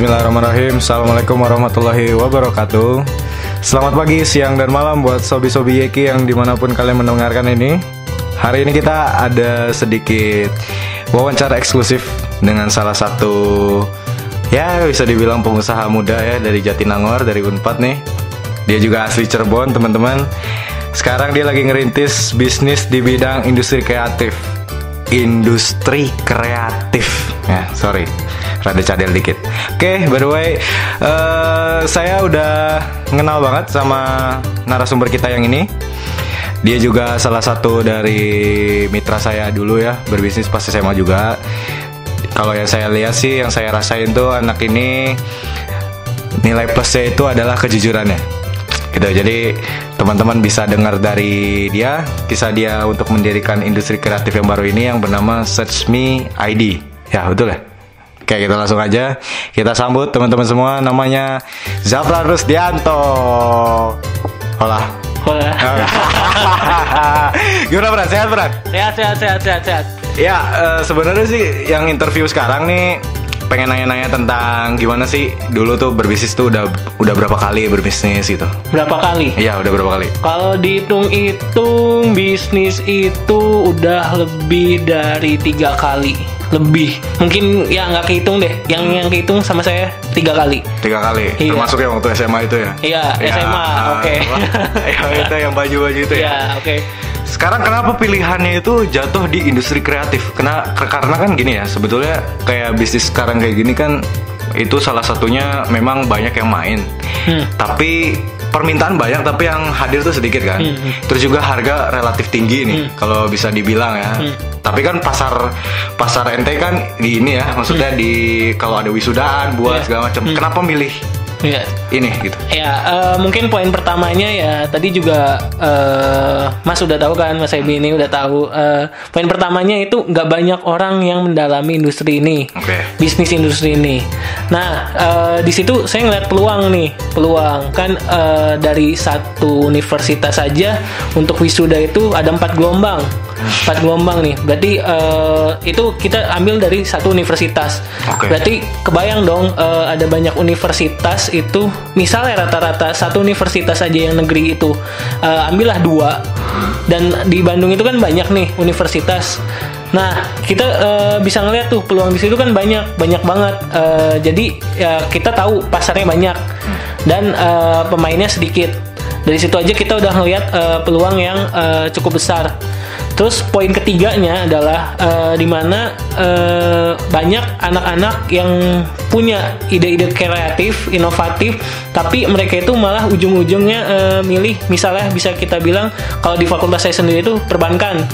Bismillahirrahmanirrahim. Assalamualaikum warahmatullahi wabarakatuh. Selamat pagi, siang, dan malam buat sobi-sobi Yeki yang dimanapun kalian mendengarkan ini. Hari ini kita ada sedikit wawancara eksklusif dengan salah satu, ya bisa dibilang pengusaha muda ya, dari Jatinangor, dari Unpad nih. Dia juga asli Cirebon, teman-teman. Sekarang dia lagi ngerintis bisnis di bidang industri kreatif. Industri kreatif. Ya, sorry, rada cadel dikit. Oke, by the way, saya udah kenal banget sama narasumber kita yang ini. Dia juga salah satu dari mitra saya dulu ya, berbisnis pas SMA juga. Kalau yang saya lihat sih, yang saya rasain tuh anak ini nilai plusnya itu adalah kejujurannya. Gitu. Jadi teman-teman bisa dengar dari dia kisah dia untuk mendirikan industri kreatif yang baru ini yang bernama Search Me ID. Ya, betul ya? Oke, kita langsung aja. Kita sambut teman-teman semua, namanya Zafran Rusdianto. Hola. Gimana, Bran? Sehat, Bran? Sehat. Ya, sebenarnya sih yang interview sekarang nih pengen nanya-nanya tentang gimana sih dulu tuh berbisnis tuh udah berapa kali berbisnis gitu. Berapa kali? Iya, udah berapa kali? Kalau dihitung-hitung bisnis itu udah lebih dari 3 kali. Lebih. Mungkin ya nggak kehitung deh. Yang kehitung sama saya 3 kali. 3 kali? Iya. Termasuk yang waktu SMA itu ya? Iya, ya, SMA, oke. Itu yang baju-baju itu ya? Iya, oke. Sekarang kenapa pilihannya itu jatuh di industri kreatif? Karena kan gini ya, sebetulnya kayak bisnis sekarang kayak gini kan itu salah satunya memang banyak yang main. Tapi permintaan banyak tapi yang hadir tuh sedikit kan. Terus juga harga relatif tinggi nih kalau bisa dibilang ya. Tapi kan pasar ente kan di ini ya, maksudnya di kalau ada wisudaan buat segala macam. Kenapa milih ini gitu? Ya, mungkin poin pertamanya ya tadi juga Mas udah tahu kan, Mas Ebi ini udah tahu. Poin pertamanya itu nggak banyak orang yang mendalami industri ini, bisnis industri ini. Nah, di situ saya ngeliat peluang kan dari satu universitas saja untuk wisuda itu ada 4 gelombang. 4 gelombang nih, berarti itu kita ambil dari satu universitas. Berarti kebayang dong ada banyak universitas itu, misalnya rata-rata satu universitas aja yang negeri itu ambillah 2, dan di Bandung itu kan banyak nih universitas. Nah, kita bisa ngeliat tuh peluang di situ kan banyak banget. Jadi ya kita tahu pasarnya banyak dan pemainnya sedikit. Dari situ aja kita udah ngeliat peluang yang cukup besar. Terus poin ketiganya adalah di mana banyak anak-anak yang punya ide-ide kreatif, inovatif, tapi mereka itu malah ujung-ujungnya milih, misalnya bisa kita bilang kalau di fakultas saya sendiri itu perbankan.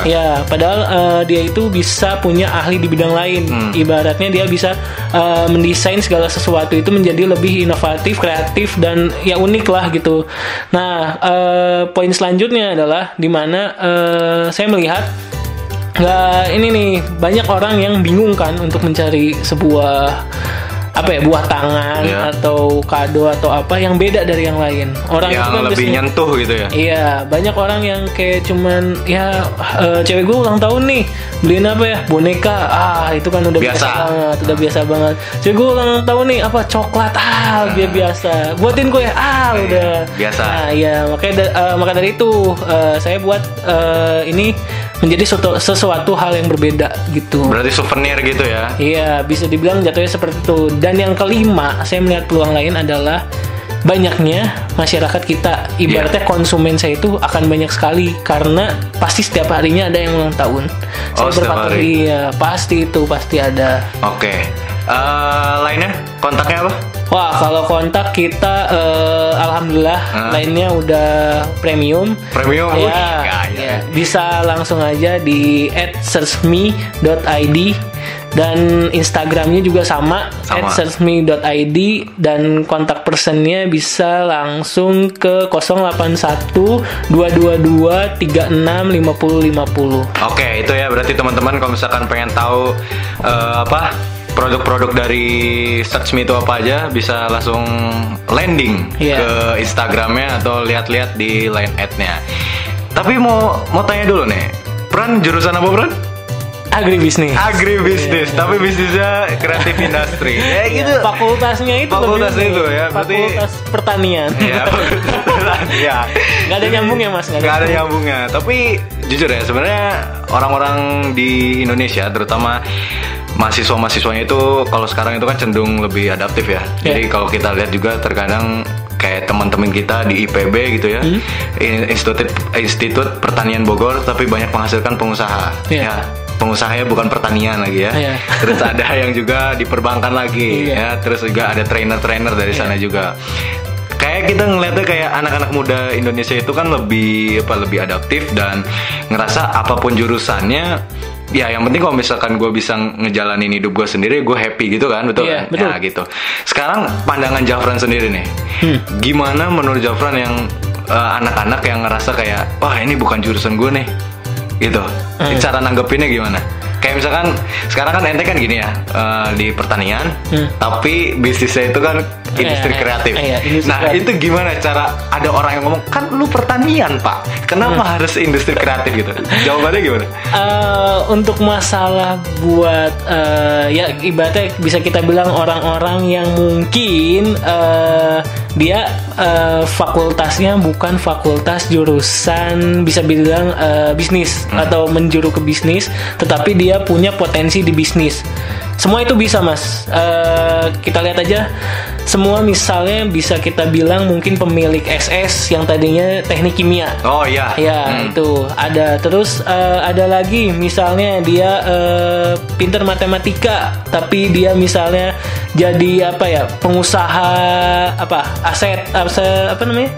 Ya, padahal dia itu bisa punya ahli di bidang lain. Ibaratnya dia bisa mendesain segala sesuatu itu menjadi lebih inovatif, kreatif, dan ya unik lah gitu. Nah, poin selanjutnya adalah di mana saya melihat ini nih banyak orang yang bingung kan untuk mencari sebuah buah tangan atau kado atau apa yang beda dari yang lain. Orang yang itu kan lebih nyentuh gitu ya. Iya, banyak orang yang kayak cuman cewek gue ulang tahun nih, beliin apa ya? Boneka. Itu kan udah biasa banget. Cewek gue ulang tahun nih, apa? Coklat. Biar biasa. Buatin kue. Udah biasa. Maka dari itu saya buat ini menjadi sesuatu hal yang berbeda gitu. Berarti souvenir gitu ya? Iya, bisa dibilang jatuhnya seperti itu. Dan yang kelima, saya melihat peluang lain adalah banyaknya masyarakat kita. Ibaratnya konsumen saya itu akan banyak sekali karena pasti setiap harinya ada yang ulang tahun. Saya berpatok, iya, pasti ada. Lainnya kontaknya apa? Wah, kalau kontak kita alhamdulillah lainnya udah premium. Ya. Bisa langsung aja di @searchme.id dan Instagramnya juga sama. @searchme.id, dan kontak personnya bisa langsung ke 081 222 36 50 50. Oke, itu ya berarti teman-teman kalau misalkan pengen tahu produk-produk dari Search Me itu apa aja, bisa langsung landing ke Instagramnya atau lihat-lihat di line ad-nya. Tapi mau tanya dulu nih, Pran jurusan apa, Pran? Agribisnis. Tapi bisnisnya kreatif industri. Ya gitu. Fakultasnya itu ya. Fakultas pertanian. Iya. Ya. Gak ada nyambungnya Mas. Gak ada nyambungnya. Tapi jujur ya sebenarnya orang-orang di Indonesia terutama mahasiswa-mahasiswanya itu kalau sekarang itu kan cenderung lebih adaptif ya. Jadi kalau kita lihat juga terkadang kayak teman-teman kita di IPB gitu ya, Institut Pertanian Bogor, tapi banyak menghasilkan pengusaha. Ya, pengusahanya bukan pertanian lagi ya. Terus ada yang juga di perbankan lagi ya. Terus juga ada trainer-trainer dari sana juga. Kayak kita ngeliatnya kayak anak-anak muda Indonesia itu kan lebih adaptif dan ngerasa apapun jurusannya, ya yang penting kalau misalkan gue bisa ngejalanin hidup gue sendiri, gue happy gitu kan, betul kan? Betul. Ya gitu. Sekarang pandangan Jafran sendiri nih, gimana menurut Jafran yang anak-anak yang ngerasa kayak, wah ini bukan jurusan gue nih, gitu. Cara nanggepinnya gimana? Kayak misalkan sekarang kan ente kan gini ya, di pertanian, tapi bisnisnya itu kan industri kreatif. Itu gimana cara ada orang yang ngomong, kan lu pertanian pak, kenapa harus industri kreatif gitu? Jawabannya gimana? Untuk masalah buat ya ibaratnya bisa kita bilang orang-orang yang mungkin dia fakultasnya bukan fakultas jurusan bisa bilang bisnis atau menjuru ke bisnis, tetapi dia punya potensi di bisnis. Semua itu bisa mas. Kita lihat aja. Semua misalnya bisa kita bilang mungkin pemilik SS yang tadinya teknik kimia. Oh iya. Ya itu ada. Terus ada lagi misalnya dia pinter matematika, tapi dia misalnya jadi pengusaha aset apa namanya?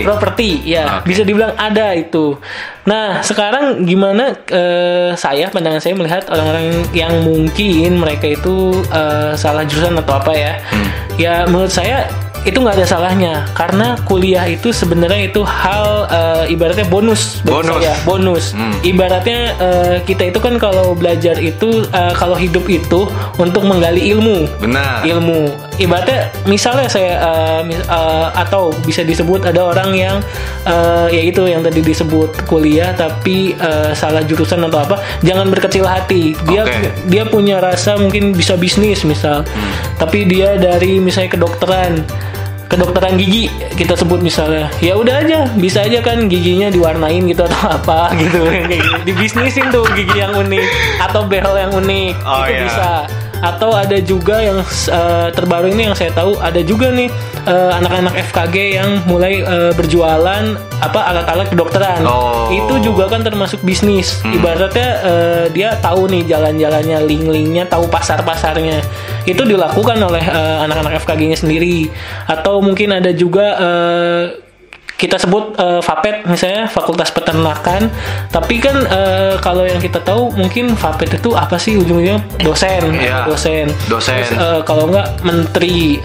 Properti ya. Bisa dibilang ada itu. Nah sekarang gimana pandangan saya melihat orang-orang yang mungkin mereka itu salah jurusan atau apa ya. Ya menurut saya itu nggak ada salahnya karena kuliah itu sebenarnya itu hal ibaratnya bonus. Ibaratnya kita itu kan kalau belajar itu kalau hidup itu untuk menggali ilmu. Benar. Ilmu ibaratnya misalnya saya atau bisa disebut ada orang yang yaitu yang tadi disebut kuliah tapi salah jurusan atau apa, jangan berkecil hati. Dia punya rasa mungkin bisa bisnis misal, tapi dia dari misalnya kedokteran gigi kita sebut misalnya, ya udah aja bisa aja kan giginya diwarnain gitu atau apa gitu, dibisnisin tuh gigi yang unik atau behel yang unik bisa. Atau ada juga yang terbaru ini yang saya tahu ada juga nih anak-anak FKG yang mulai berjualan alat-alat kedokteran. Itu juga kan termasuk bisnis. Ibaratnya dia tahu nih jalan-jalannya, link-linknya, tahu pasar-pasarnya. Itu dilakukan oleh anak-anak FKG-nya sendiri. Atau mungkin ada juga kita sebut FAPET misalnya, Fakultas Peternakan, tapi kan kalau yang kita tahu mungkin FAPET itu apa sih ujung-ujungnya dosen. Terus, kalau enggak menteri.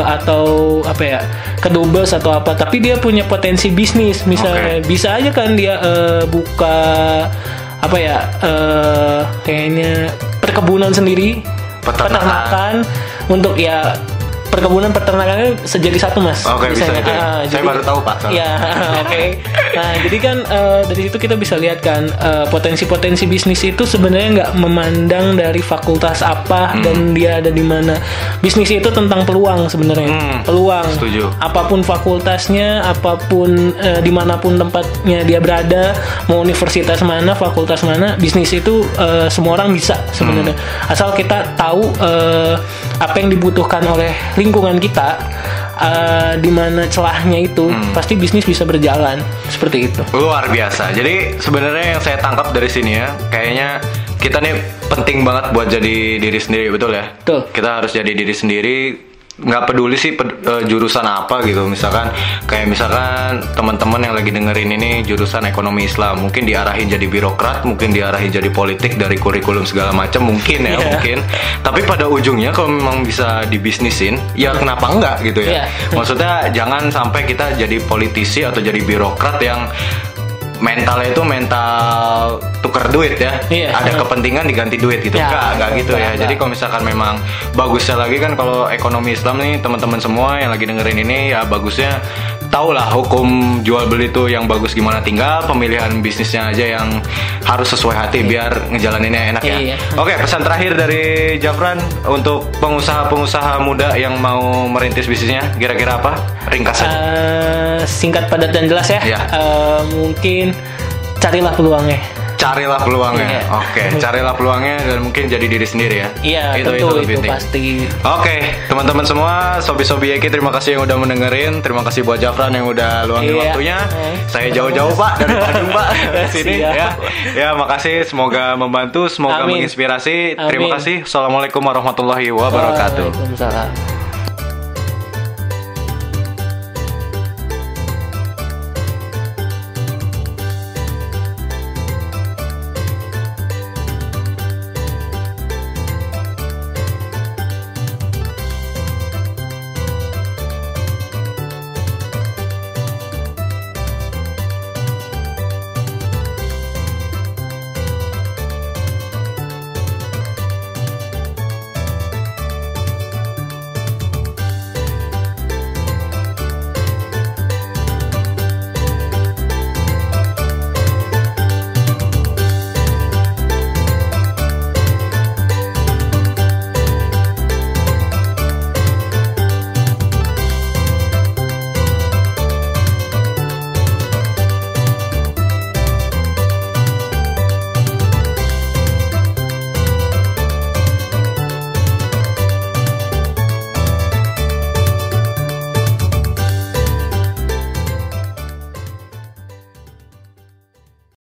Atau apa ya, kedubes atau apa, tapi dia punya potensi bisnis misalnya. Bisa aja kan dia buka kayaknya perkebunan sendiri, peternakan untuk ya perkebunan peternakan jadi satu mas. Bisa. Saya baru tahu pak. Ya Nah jadi kan dari situ kita bisa lihat kan potensi-potensi bisnis itu sebenarnya nggak memandang dari fakultas apa dan dia ada di mana. Bisnis itu tentang peluang sebenarnya. Peluang. Setuju. Apapun fakultasnya, apapun dimanapun tempatnya dia berada, mau universitas mana, fakultas mana, bisnis itu semua orang bisa sebenarnya. Asal kita tahu apa yang dibutuhkan oleh lingkungan kita, di mana celahnya itu, pasti bisnis bisa berjalan seperti itu. Luar biasa. Jadi sebenarnya yang saya tangkap dari sini ya, kayaknya kita nih penting banget buat jadi diri sendiri, betul ya? Betul. Kita harus jadi diri sendiri. Nggak peduli sih jurusan apa gitu. Misalkan teman-teman yang lagi dengerin ini jurusan ekonomi Islam, mungkin diarahin jadi birokrat, mungkin diarahin jadi politik dari kurikulum segala macam, mungkin ya mungkin. Tapi pada ujungnya kalau memang bisa dibisnisin, ya kenapa enggak gitu ya. Maksudnya jangan sampai kita jadi politisi atau jadi birokrat yang mentalnya itu mental tuker duit ya. Ada kepentingan diganti duit gitu. Enggak gitu ya. Jadi kalau misalkan memang bagusnya lagi kan kalau ekonomi Islam nih teman-teman semua yang lagi dengerin ini ya bagusnya tahulah hukum jual beli itu yang bagus gimana, tinggal pemilihan bisnisnya aja yang harus sesuai hati biar ngejalaninnya enak ya. Oke, pesan terakhir dari Jafran untuk pengusaha-pengusaha muda yang mau merintis bisnisnya kira-kira apa? Ringkasan. Singkat, padat dan jelas ya. Mungkin carilah peluangnya. Carilah peluangnya. Oke, carilah peluangnya dan mungkin jadi diri sendiri ya. Iya, itu pasti. Oke, teman-teman semua, Sobi-Sobi Yeki, terima kasih yang udah mendengerin. Terima kasih buat Jafran yang udah luangin waktunya. Saya jauh-jauh Pak dari Bandung Pak ke sini ya. Ya, makasih, semoga membantu, semoga menginspirasi. Terima kasih. Assalamualaikum warahmatullahi wabarakatuh. Waalaikumsalam.